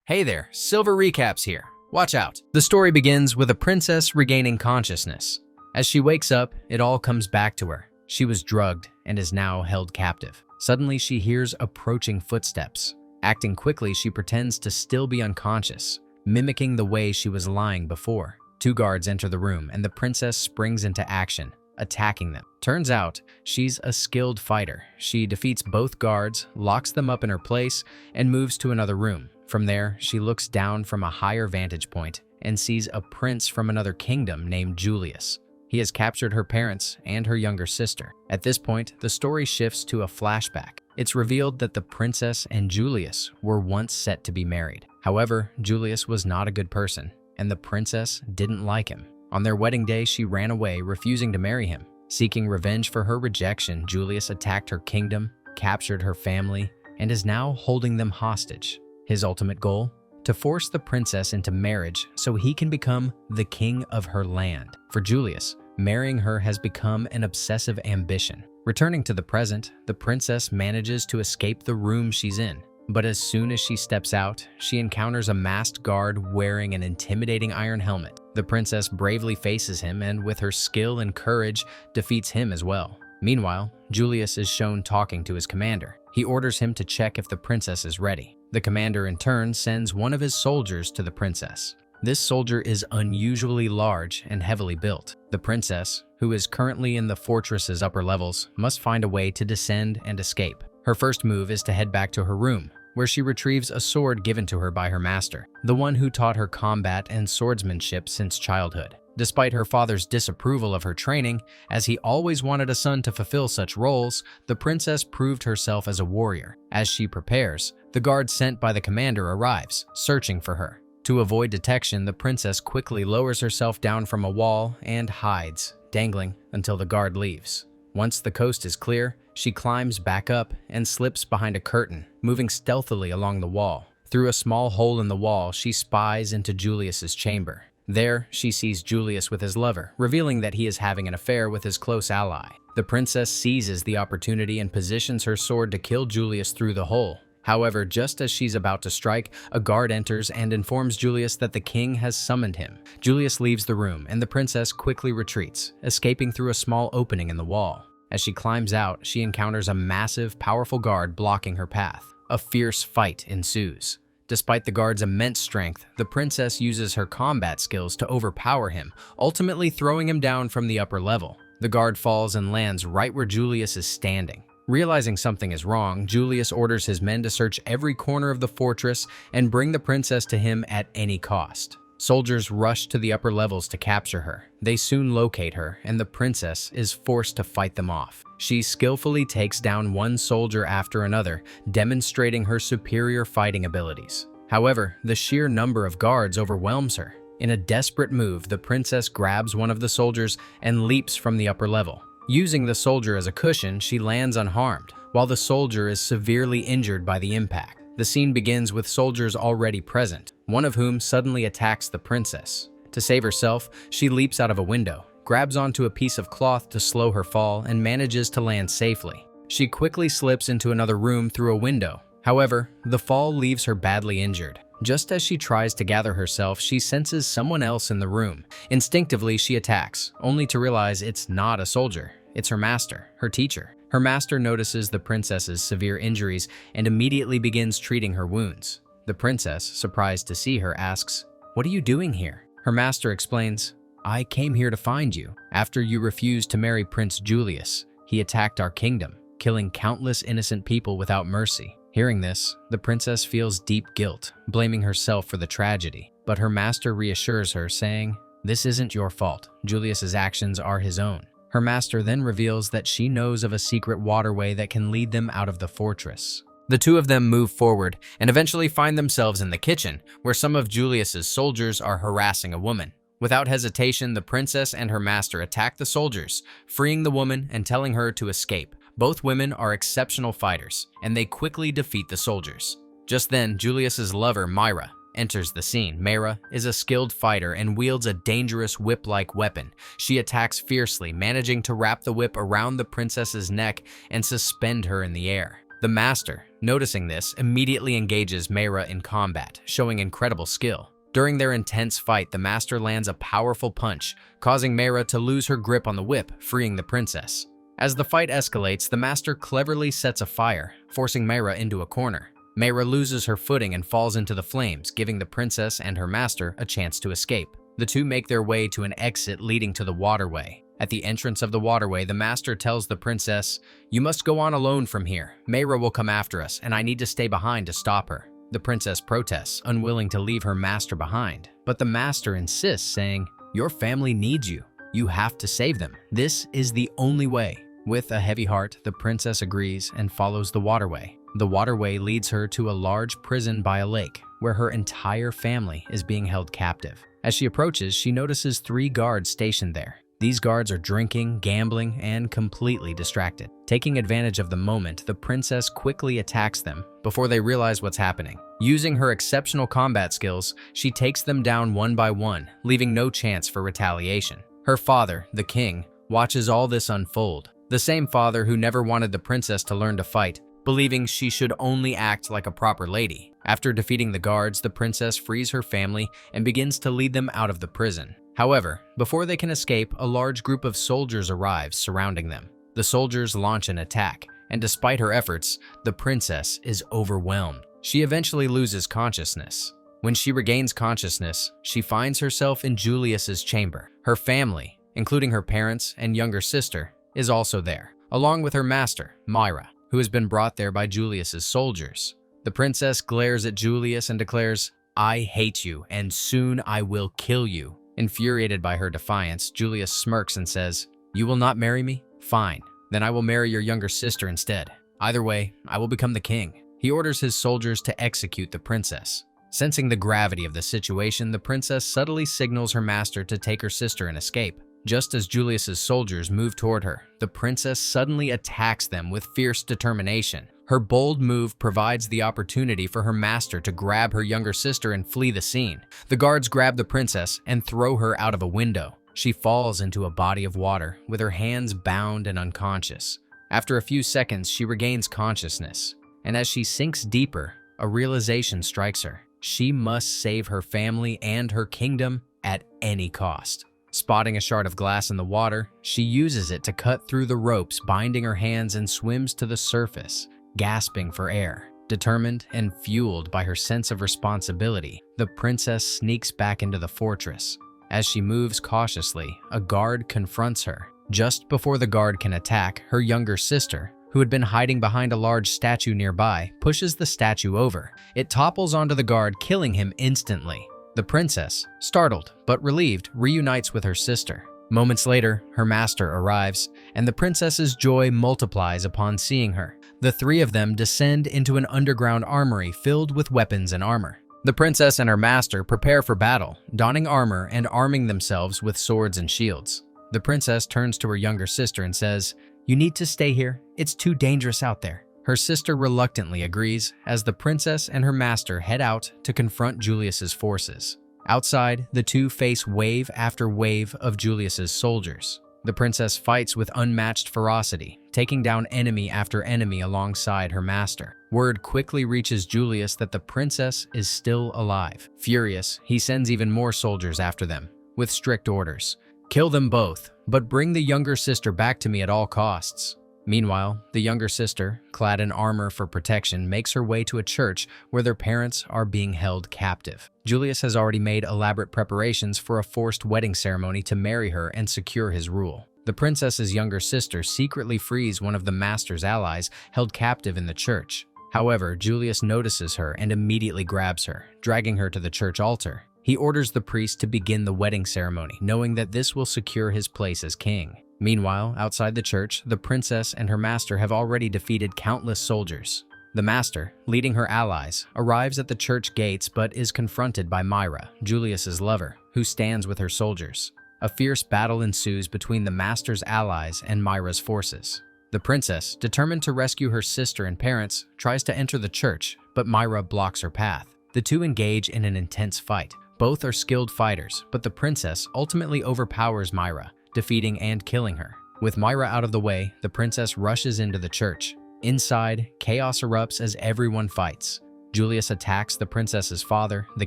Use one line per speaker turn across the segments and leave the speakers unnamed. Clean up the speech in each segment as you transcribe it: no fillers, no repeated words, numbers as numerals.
Hey there, Silver Recaps here. Watch out. The story begins with a princess regaining consciousness. As she wakes up, it all comes back to her. She was drugged and is now held captive. Suddenly, she hears approaching footsteps. Acting quickly, she pretends to still be unconscious, mimicking the way she was lying before. Two guards enter the room and the princess springs into action, attacking them. Turns out, she's a skilled fighter. She defeats both guards, locks them up in her place, and moves to another room. From there, she looks down from a higher vantage point and sees a prince from another kingdom named Julius. He has captured her parents and her younger sister. At this point, the story shifts to a flashback. It's revealed that the princess and Julius were once set to be married. However, Julius was not a good person, and the princess didn't like him. On their wedding day, she ran away, refusing to marry him. Seeking revenge for her rejection, Julius attacked her kingdom, captured her family, and is now holding them hostage. His ultimate goal? To force the princess into marriage so he can become the king of her land. For Julius, marrying her has become an obsessive ambition. Returning to the present, the princess manages to escape the room she's in. But as soon as she steps out, she encounters a masked guard wearing an intimidating iron helmet. The princess bravely faces him and, with her skill and courage, defeats him as well. Meanwhile, Julius is shown talking to his commander. He orders him to check if the princess is ready. The commander in turn sends one of his soldiers to the princess. This soldier is unusually large and heavily built. The princess, who is currently in the fortress's upper levels, must find a way to descend and escape. Her first move is to head back to her room, where she retrieves a sword given to her by her master, the one who taught her combat and swordsmanship since childhood. Despite her father's disapproval of her training, as he always wanted a son to fulfill such roles, the princess proved herself as a warrior. As she prepares, the guard sent by the commander arrives, searching for her. To avoid detection, the princess quickly lowers herself down from a wall and hides, dangling until the guard leaves. Once the coast is clear, she climbs back up and slips behind a curtain, moving stealthily along the wall. Through a small hole in the wall, she spies into Julius's chamber. There, she sees Julius with his lover, revealing that he is having an affair with his close ally. The princess seizes the opportunity and positions her sword to kill Julius through the hole. However, just as she's about to strike, a guard enters and informs Julius that the king has summoned him. Julius leaves the room, and the princess quickly retreats, escaping through a small opening in the wall. As she climbs out, she encounters a massive, powerful guard blocking her path. A fierce fight ensues. Despite the guard's immense strength, the princess uses her combat skills to overpower him, ultimately throwing him down from the upper level. The guard falls and lands right where Julius is standing. Realizing something is wrong, Julius orders his men to search every corner of the fortress and bring the princess to him at any cost. Soldiers rush to the upper levels to capture her. They soon locate her, and the princess is forced to fight them off. She skillfully takes down one soldier after another, demonstrating her superior fighting abilities. However, the sheer number of guards overwhelms her. In a desperate move, the princess grabs one of the soldiers and leaps from the upper level. Using the soldier as a cushion, she lands unharmed, while the soldier is severely injured by the impact. The scene begins with soldiers already present, one of whom suddenly attacks the princess. To save herself, she leaps out of a window, grabs onto a piece of cloth to slow her fall, and manages to land safely. She quickly slips into another room through a window. However, the fall leaves her badly injured. Just as she tries to gather herself, she senses someone else in the room. Instinctively, she attacks, only to realize it's not a soldier. It's her master, her teacher. Her master notices the princess's severe injuries and immediately begins treating her wounds. The princess, surprised to see her, asks, "What are you doing here?" Her master explains, "I came here to find you. After you refused to marry Prince Julius, he attacked our kingdom, killing countless innocent people without mercy." Hearing this, the princess feels deep guilt, blaming herself for the tragedy. But her master reassures her, saying, "This isn't your fault. Julius's actions are his own." Her master then reveals that she knows of a secret waterway that can lead them out of the fortress. The two of them move forward and eventually find themselves in the kitchen, where some of Julius's soldiers are harassing a woman. Without hesitation, the princess and her master attack the soldiers, freeing the woman and telling her to escape. Both women are exceptional fighters, and they quickly defeat the soldiers. Just then, Julius's lover, Myra, enters the scene. Myra is a skilled fighter and wields a dangerous whip-like weapon. She attacks fiercely, managing to wrap the whip around the princess's neck and suspend her in the air. The master, noticing this, immediately engages Mayra in combat, showing incredible skill. During their intense fight, the master lands a powerful punch, causing Mayra to lose her grip on the whip, freeing the princess. As the fight escalates, the master cleverly sets a fire, forcing Mayra into a corner. Mayra loses her footing and falls into the flames, giving the princess and her master a chance to escape. The two make their way to an exit leading to the waterway. At the entrance of the waterway, the master tells the princess, "You must go on alone from here. Mayra will come after us, and I need to stay behind to stop her." The princess protests, unwilling to leave her master behind. But the master insists, saying, "Your family needs you. You have to save them. This is the only way." With a heavy heart, the princess agrees and follows the waterway. The waterway leads her to a large prison by a lake, where her entire family is being held captive. As she approaches, she notices 3 guards stationed there. These guards are drinking, gambling, and completely distracted. Taking advantage of the moment, the princess quickly attacks them before they realize what's happening. Using her exceptional combat skills, she takes them down one by one, leaving no chance for retaliation. Her father, the king, watches all this unfold. The same father who never wanted the princess to learn to fight, believing she should only act like a proper lady. After defeating the guards, the princess frees her family and begins to lead them out of the prison. However, before they can escape, a large group of soldiers arrives, surrounding them. The soldiers launch an attack, and despite her efforts, the princess is overwhelmed. She eventually loses consciousness. When she regains consciousness, she finds herself in Julius's chamber. Her family, including her parents and younger sister, is also there, along with her master, Mayra, who has been brought there by Julius's soldiers. The princess glares at Julius and declares, "I hate you, and soon I will kill you." Infuriated by her defiance, Julius smirks and says, "You will not marry me? Fine. Then I will marry your younger sister instead. Either way, I will become the king." He orders his soldiers to execute the princess. Sensing the gravity of the situation, the princess subtly signals her master to take her sister and escape. Just as Julius's soldiers move toward her, the princess suddenly attacks them with fierce determination. Her bold move provides the opportunity for her master to grab her younger sister and flee the scene. The guards grab the princess and throw her out of a window. She falls into a body of water, with her hands bound and unconscious. After a few seconds, she regains consciousness, and as she sinks deeper, a realization strikes her. She must save her family and her kingdom at any cost. Spotting a shard of glass in the water, she uses it to cut through the ropes binding her hands and swims to the surface, gasping for air. Determined and fueled by her sense of responsibility, the princess sneaks back into the fortress. As she moves cautiously, a guard confronts her. Just before the guard can attack, her younger sister, who had been hiding behind a large statue nearby, pushes the statue over. It topples onto the guard, killing him instantly. The princess, startled but relieved, reunites with her sister. Moments later, her master arrives, and the princess's joy multiplies upon seeing her. The 3 of them descend into an underground armory filled with weapons and armor. The princess and her master prepare for battle, donning armor and arming themselves with swords and shields. The princess turns to her younger sister and says, "You need to stay here. It's too dangerous out there." Her sister reluctantly agrees as the princess and her master head out to confront Julius's forces. Outside, the two face wave after wave of Julius's soldiers. The princess fights with unmatched ferocity, taking down enemy after enemy alongside her master. Word quickly reaches Julius that the princess is still alive. Furious, he sends even more soldiers after them, with strict orders. "Kill them both, but bring the younger sister back to me at all costs." Meanwhile, the younger sister, clad in armor for protection, makes her way to a church where their parents are being held captive. Julius has already made elaborate preparations for a forced wedding ceremony to marry her and secure his rule. The princess's younger sister secretly frees one of the master's allies held captive in the church. However, Julius notices her and immediately grabs her, dragging her to the church altar. He orders the priest to begin the wedding ceremony, knowing that this will secure his place as king. Meanwhile, outside the church, the princess and her master have already defeated countless soldiers. The master, leading her allies, arrives at the church gates but is confronted by Mayra, Julius's lover, who stands with her soldiers. A fierce battle ensues between the master's allies and Mayra's forces. The princess, determined to rescue her sister and parents, tries to enter the church, but Mayra blocks her path. The two engage in an intense fight. Both are skilled fighters, but the princess ultimately overpowers Mayra, defeating and killing her. With Mayra out of the way, the princess rushes into the church. Inside, chaos erupts as everyone fights. Julius attacks the princess's father, the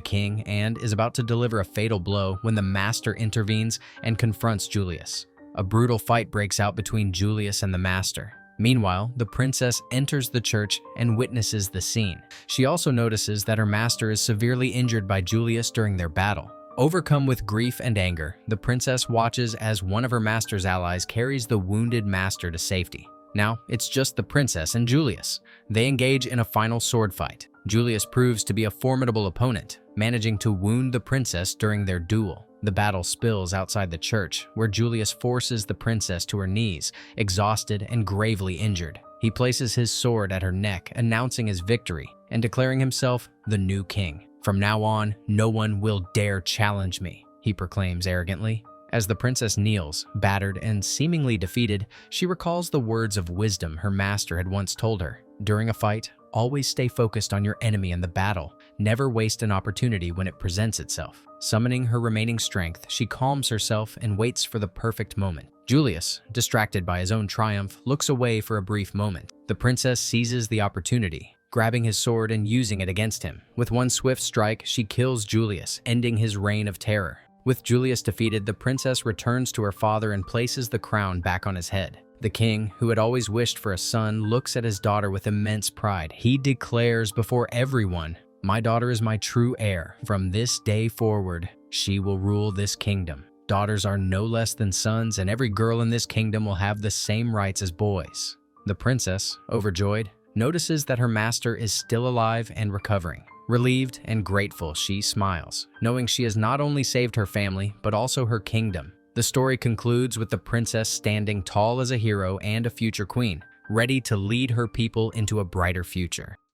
king, and is about to deliver a fatal blow when the master intervenes and confronts Julius. A brutal fight breaks out between Julius and the master. Meanwhile, the princess enters the church and witnesses the scene. She also notices that her master is severely injured by Julius during their battle. Overcome with grief and anger, the princess watches as one of her master's allies carries the wounded master to safety. Now, it's just the princess and Julius. They engage in a final sword fight. Julius proves to be a formidable opponent, managing to wound the princess during their duel. The battle spills outside the church, where Julius forces the princess to her knees, exhausted and gravely injured. He places his sword at her neck, announcing his victory and declaring himself the new king. "From now on, no one will dare challenge me," he proclaims arrogantly. As the princess kneels, battered and seemingly defeated, she recalls the words of wisdom her master had once told her. During a fight, always stay focused on your enemy in the battle. Never waste an opportunity when it presents itself. Summoning her remaining strength, she calms herself and waits for the perfect moment. Julius, distracted by his own triumph, looks away for a brief moment. The princess seizes the opportunity, grabbing his sword and using it against him. With one swift strike, she kills Julius, ending his reign of terror. With Julius defeated, the princess returns to her father and places the crown back on his head. The king, who had always wished for a son, looks at his daughter with immense pride. He declares before everyone, "My daughter is my true heir. From this day forward, she will rule this kingdom. Daughters are no less than sons, and every girl in this kingdom will have the same rights as boys." The princess, overjoyed, notices that her master is still alive and recovering. Relieved and grateful, she smiles, knowing she has not only saved her family, but also her kingdom. The story concludes with the princess standing tall as a hero and a future queen, ready to lead her people into a brighter future.